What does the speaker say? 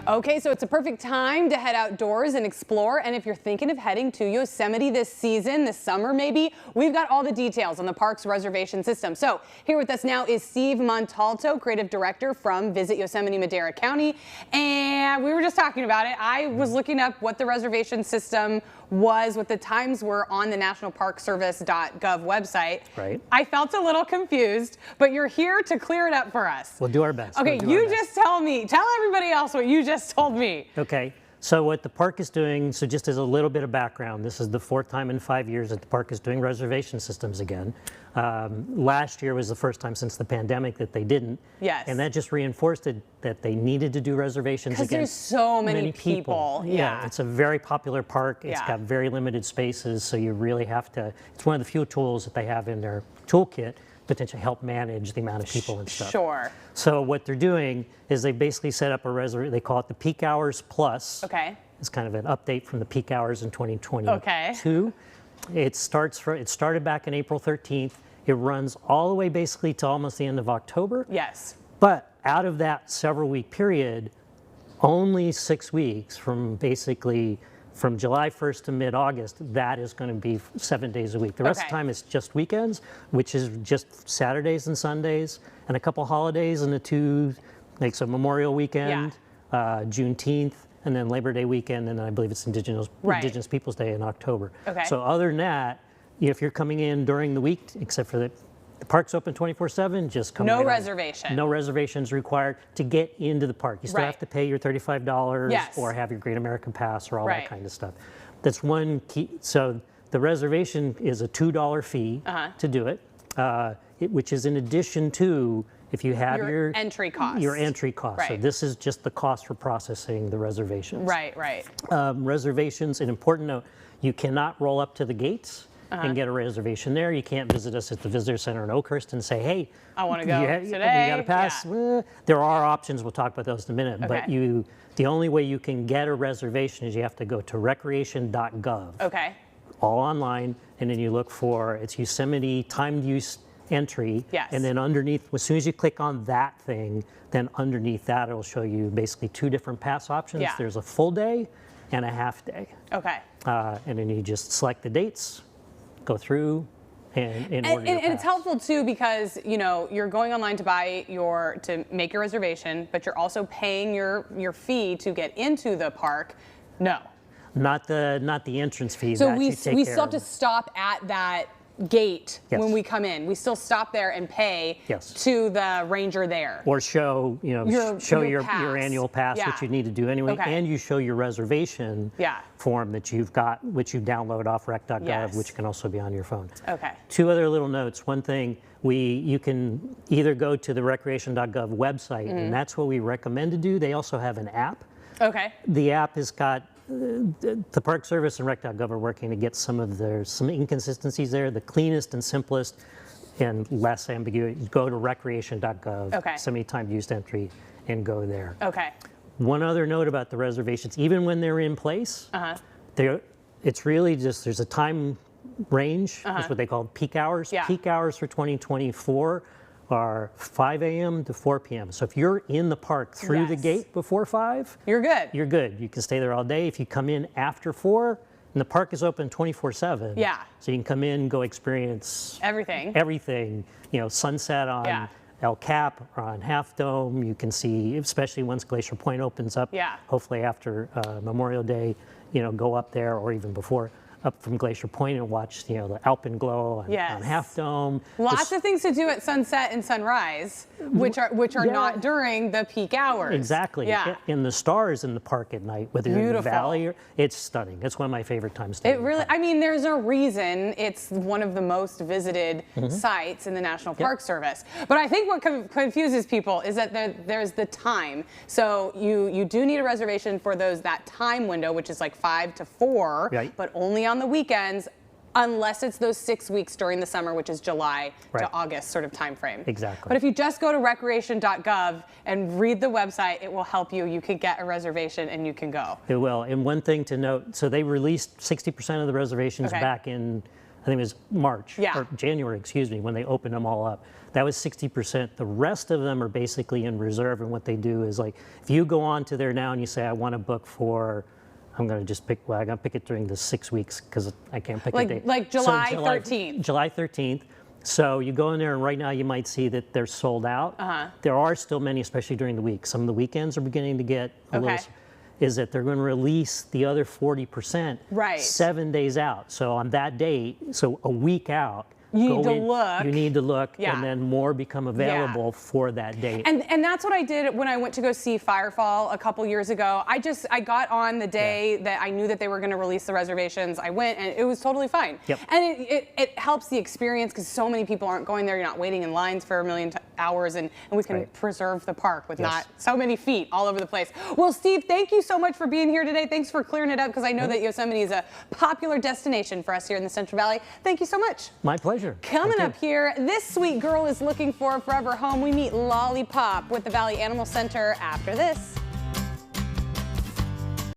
Okay, so it's a perfect time to head outdoors and explore. And if you're thinking of heading to Yosemite this season, this summer maybe, we've got all the details on the park's reservation system. So here with us now is Steve Montalto, creative director from Visit Yosemite Madera County. And we were just talking about it. I was looking up what the reservation system was, what the times were on the nationalparkservice.gov website. Right. I felt a little confused, but you're here to clear it up for us. We'll do our best. Okay, you just tell everybody else what you just told me. Okay, so what the park is doing, so just as a little bit of background, this is the 4th time in 5 years that the park is doing reservation systems again. Last year was the first time since the pandemic that they didn't. Yes. And that just reinforced it, that they needed to do reservations again. Because there's so many people. Yeah, it's a very popular park. It's got very limited spaces, so you really have to, it's one of the few tools that they have in their toolkit potentially help manage the amount of people and stuff. Sure. So what they're doing is they basically set up a reservation, they call it the Peak Hours Plus. Okay. It's kind of an update from the peak hours in 2022. Okay. It started back on April 13th. It runs all the way basically to almost the end of October. Yes. But out of that several week period, only 6 weeks from July 1st to mid-August, that is going to be 7 days a week. The rest of the time is just weekends, which is just Saturdays and Sundays, and a couple holidays and the two, like some Memorial Weekend, Juneteenth, and then Labor Day weekend, and then I believe it's Indigenous Peoples Day in October. Okay. So other than that, if you're coming in during the week, except for the park's open 24/7, just come No right reservation. on. No reservations required to get into the park. You still have to pay your $35 or have your Great American Pass or all that kind of stuff. That's one key. So the reservation is a $2 fee to do it, which is in addition to if you have your entry cost. Your entry cost. Right. So this is just the cost for processing the reservations. Right, right. Reservations, an important note, you cannot roll up to the gates and get a reservation there. You can't visit us at the visitor center in Oakhurst and say, hey, I want to go today. You got a pass. There are options. We'll talk about those in a minute. But the only way you can get a reservation is you have to go to recreation.gov. Okay. All online, and then you look for it's Yosemite timed use entry. Yes. And then underneath, as soon as you click on that thing, then underneath that it'll show you basically 2 different pass options. Yeah. There's a full day and a half day. Okay. And then you just select the dates, go through, and order your pass. And it's helpful too because you're going online to make your reservation, but you're also paying your fee to get into the park. No. Not the entrance fee. So we still have to stop at that gate when we come in. We still stop there and pay to the ranger there. Or show your annual pass, which you need to do anyway, and you show your reservation form that you've got, which you download off rec.gov, which can also be on your phone. Okay. 2 other little notes. One thing, you can either go to the recreation.gov website, and that's what we recommend to do. They also have an app. Okay. The app has got the Park Service and Rec.gov are working to get some inconsistencies there. The cleanest and simplest and less ambiguity. Go to recreation.gov, Yosemite timed use entry, and go there. Okay. One other note about the reservations, even when they're in place, it's really just, there's a time range. That's what they call peak hours. Yeah. Peak hours for 2024 are 5 a.m. to 4 p.m. So if you're in the park through the gate before 5, you're good. You're good. You can stay there all day. If you come in after 4, and the park is open 24/7. Yeah. So you can come in, go experience everything. Sunset on El Cap or on Half Dome. You can see, especially once Glacier Point opens up. Yeah. Hopefully after Memorial Day, go up there or even before. Up from Glacier Point and watch, the Alpenglow on Half Dome. Lots of things to do at sunset and sunrise, which are not during the peak hours. Exactly. Yeah. And the stars in the park at night, whether you're in the valley, it's stunning. It's one of my favorite times to It really, I mean, there's a reason it's one of the most visited sites in the National Park Service. But I think what confuses people is that there's the time. So you do need a reservation for that time window, which is like 5 to 4, but only on the weekends, unless it's those 6 weeks during the summer, which is July to August sort of time frame. Exactly. But if you just go to recreation.gov and read the website, it will help you. You can get a reservation and you can go. It will. And one thing to note, so they released 60% of the reservations back in I think it was March Yeah. or January, excuse me, when they opened them all up. That was 60%. The rest of them are basically in reserve, and what they do is, like, if you go on to there now and you say, I want to book for, I'm going to just pick, well, I'm going to pick it during the 6 weeks because I can't pick a date. Like July 13th. July 13th. So you go in there, and right now you might see that they're sold out. There are still many, especially during the week. Some of the weekends are beginning to get a little, is that they're going to release the other 40% 7 days out. So on that date, so a week out, you need to look, and then more become available for that date. And that's what I did when I went to go see Firefall a couple years ago. I got on the day that I knew that they were going to release the reservations. I went, and it was totally fine. And it helps the experience because so many people aren't going there. You're not waiting in lines for a million hours, and we can preserve the park with not so many feet all over the place. Well, Steve, thank you so much for being here today. Thanks for clearing it up because I know that Yosemite is a popular destination for us here in the Central Valley. Thank you so much. My pleasure. Coming up here, this sweet girl is looking for a forever home. We meet Lollipop with the Valley Animal Center after this.